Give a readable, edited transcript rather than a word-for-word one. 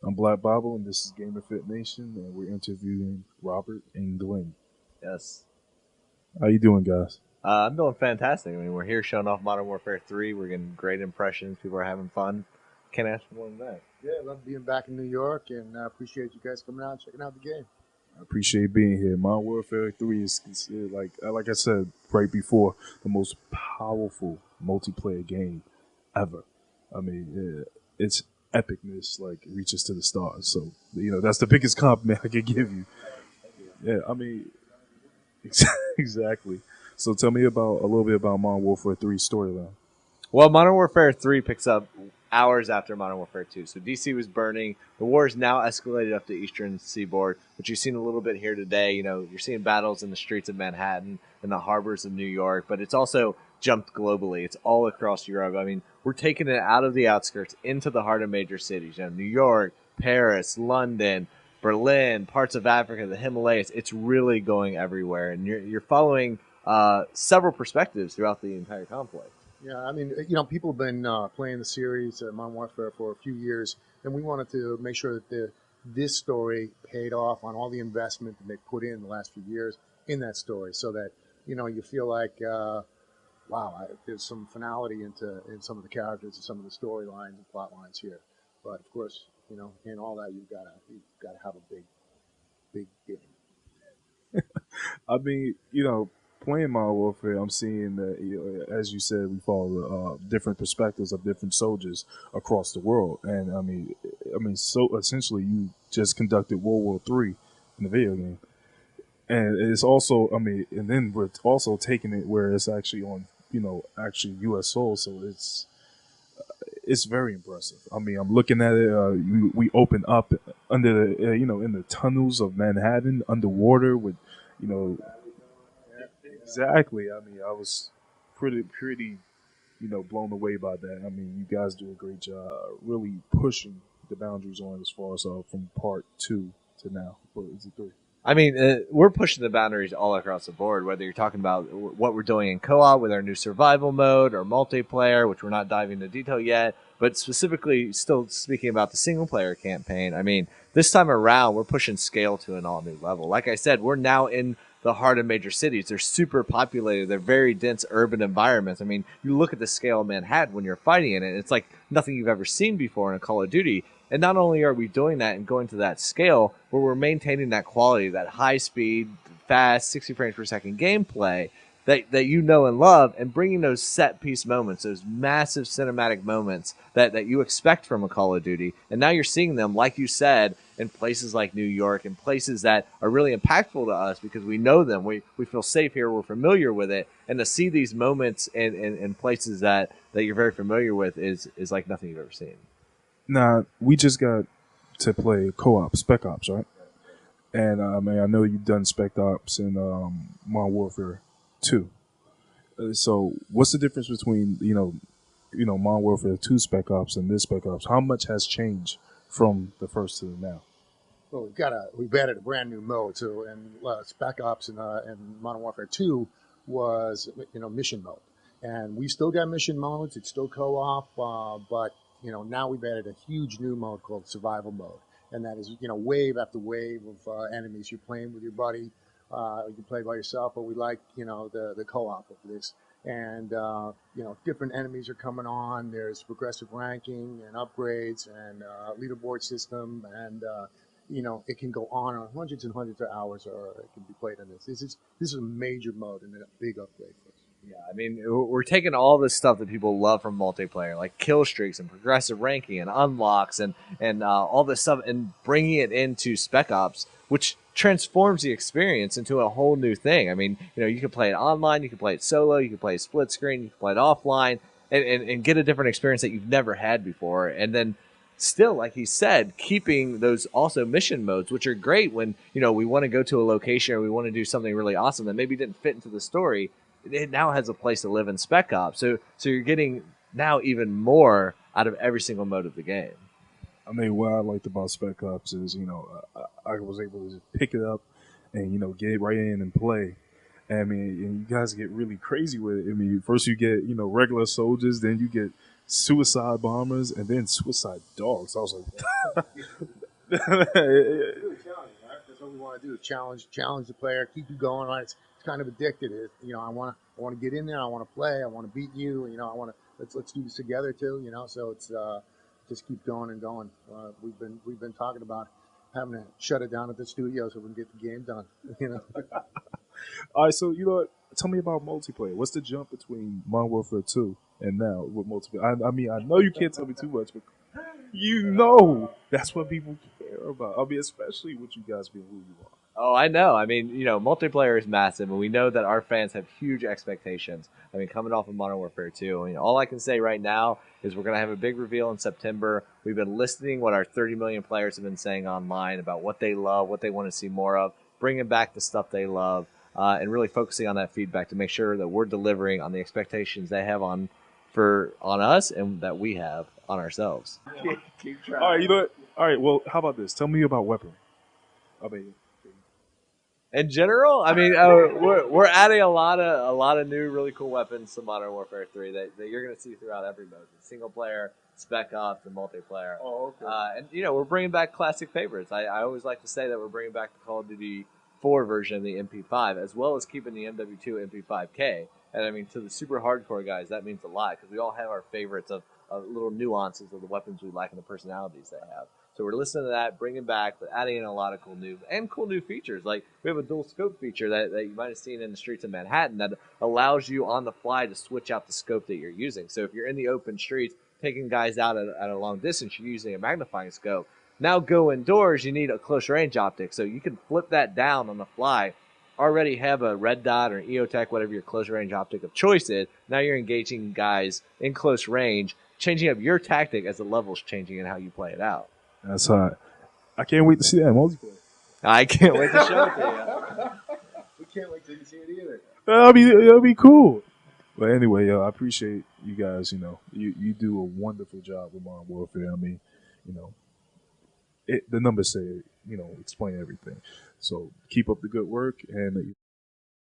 I'm Blackbible, and this is GamerFitNation, and we're interviewing Robert and Glenn. Yes. How you doing, guys? I'm doing fantastic. I mean, we're here showing off Modern Warfare 3. We're getting great impressions. People are having fun. Can't ask for more than that. Yeah, I love being back in New York, and I appreciate you guys coming out and checking out the game. I appreciate being here. Modern Warfare 3 is considered, like I said right before, the most powerful multiplayer game ever. I mean, its epicness reaches to the stars. So that's the biggest compliment I could give you. Yeah, I mean, exactly. So tell me about a little bit about Modern Warfare 3 storyline. Well, Modern Warfare 3 picks up hours after Modern Warfare 2. So DC was burning. The war is now escalated up the eastern seaboard, which you've seen a little bit here today. You're seeing battles in the streets of Manhattan and the harbors of New York, but it's also jumped globally. It's all across Europe. I mean, we're taking it out of the outskirts into the heart of major cities. New York, Paris, London, Berlin, parts of Africa, the Himalayas. It's really going everywhere, and you're following several perspectives throughout the entire conflict. Yeah, I mean, people have been playing the series Modern Warfare for a few years, and we wanted to make sure that this story paid off on all the investment that they put in the last few years in that story, so that you feel like, wow, there's some finality in some of the characters and some of the storylines and plot lines here. But of course, in all that you've gotta have a big game. I mean, playing Modern Warfare, I'm seeing that, as you said, we follow different perspectives of different soldiers across the world, and so essentially, you just conducted World War III in the video game, and it's also, and then we're also taking it where it's actually on, actually U.S. soil, so it's very impressive. I mean, I'm looking at it. We open up under the, in the tunnels of Manhattan underwater with, you know, exactly. I mean, I was pretty, blown away by that. I mean, you guys do a great job, really pushing the boundaries on as far as from part two to now. Or is it three? I mean, we're pushing the boundaries all across the board, whether you're talking about what we're doing in co op with our new survival mode or multiplayer, which we're not diving into detail yet, but specifically still speaking about the single player campaign. I mean, this time around, we're pushing scale to an all new level. Like I said, we're now in the heart of major cities. They're super populated. They're very dense urban environments. I mean, you look at the scale of Manhattan when you're fighting in it, it's like nothing you've ever seen before in a Call of Duty. And not only are we doing that and going to that scale, but we're maintaining that quality, that high speed, fast, 60 frames per second gameplay that you know and love, and bringing those set piece moments, those massive cinematic moments that you expect from a Call of Duty. And now you're seeing them, like you said, in places like New York and places that are really impactful to us because we know them. We feel safe here. We're familiar with it. And to see these moments in places that you're very familiar with is like nothing you've ever seen. Now we just got to play co-op Spec Ops, right? And I know you've done Spec Ops in Modern Warfare 2. So what's the difference between Modern Warfare 2 Spec Ops and this Spec Ops? How much has changed from the first to the now? Well, we've added a brand new mode. So, and Spec Ops and Modern Warfare 2 was mission mode, and we still got mission modes. It's still co-op, but now we've added a huge new mode called Survival mode, and that is wave after wave of enemies. You're playing with your buddy. You can play by yourself, but we like the co-op of this. And different enemies are coming on. There's progressive ranking and upgrades and leaderboard system, and it can go on hundreds and hundreds of hours, or it can be played on this. This is a major mode and a big upgrade for us. Yeah, I mean, we're taking all this stuff that people love from multiplayer, like kill streaks and progressive ranking and unlocks and all this stuff, and bringing it into Spec Ops, which transforms the experience into a whole new thing. I mean, you can play it online, you can play it solo, you can play it split screen, you can play it offline, and get a different experience that you've never had before. And then still, like he said, keeping those also mission modes, which are great when we want to go to a location or we want to do something really awesome that maybe didn't fit into the story. It now has a place to live in Spec Ops. So you're getting now even more out of every single mode of the game. I mean, what I liked about Spec Ops is, I was able to pick it up and, get right in and play. And, I mean, and you guys get really crazy with it. I mean, first you get, regular soldiers, then you get suicide bombers, and then suicide dogs. I was like, Really challenging, right? That's what we want to do: challenge the player, keep you going. Right? It's kind of addicted. I want to get in there. I want to play. I want to beat you. I want to let's do this together too. So it's just keep going and going. We've been talking about having to shut it down at the studio so we can get the game done. all right, so you know what? Tell me about multiplayer. What's the jump between Modern Warfare 2 and now with multiplayer? I mean, I know you can't tell me too much, but you know that's what people care about. I mean, especially with you guys being who you are. Oh, I know. I mean, multiplayer is massive, and we know that our fans have huge expectations. I mean, coming off of Modern Warfare 2, all I can say right now is we're going to have a big reveal in September. We've been listening what our 30 million players have been saying online about what they love, what they want to see more of, bringing back the stuff they love, and really focusing on that feedback to make sure that we're delivering on the expectations they have on us and that we have on ourselves. Keep trying. All right, you know what? All right, well, how about this? Tell me about weaponry. I mean, In general, I mean, we're adding a lot of new really cool weapons to Modern Warfare 3 that you're going to see throughout every mode: single player, spec ops, and multiplayer. Oh, okay. And we're bringing back classic favorites. I always like to say that we're bringing back the Call of Duty 4 version of the MP5, as well as keeping the MW2 MP5K. And I mean, to the super hardcore guys, that means a lot because we all have our favorites of little nuances of the weapons we like and the personalities they have. So we're listening to that, bringing back, but adding in a lot of cool new features. Like we have a dual scope feature that you might have seen in the streets of Manhattan that allows you on the fly to switch out the scope that you're using. So if you're in the open streets taking guys out at a long distance, you're using a magnifying scope. Now go indoors, you need a close range optic. So you can flip that down on the fly. Already have a red dot or an EOTech, whatever your close range optic of choice is. Now you're engaging guys in close range, changing up your tactic as the level's changing and how you play it out. that's hot. I can't wait to see that in multiplayer. I can't wait to show it to We can't wait to see it either. That'll be cool. But anyway, I appreciate you guys. You do a wonderful job with Modern Warfare. I mean, you know, the numbers say explain everything. So keep up the good work, and